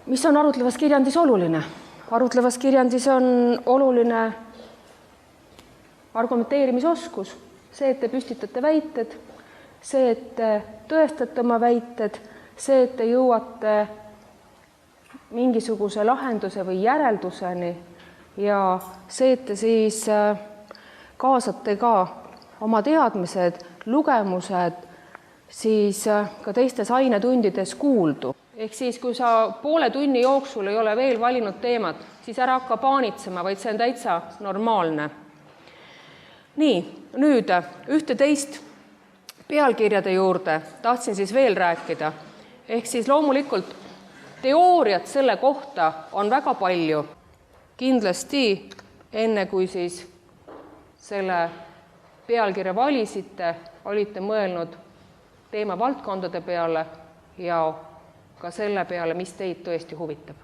Mis on arutlevas kirjandis oluline? Arutlevas kirjandis on oluline argumenteerimisoskus, see, et te püstitate väited, see, et te tõestate oma väited, see, et te jõuate mingisuguse lahenduse või järelduseni ja see, et te siis kaasate ka oma teadmised, lugemused, siis ka teistes ainetundides kuuldu. Ehk siis, kui sa poole tunni jooksul ei ole veel valinud teemat, siis ära hakka paanitsema, vaid see on täitsa normaalne. Nii, nüüd ühte-teist pealkirjade juurde tahtsin siis veel rääkida. Ehk siis loomulikult teooriat selle kohta on väga palju. Kindlasti enne, kui siis selle pealkirja valisite, olite mõelnud teemavaldkondade peale ja ka selle peale, mis teid tõesti huvitab.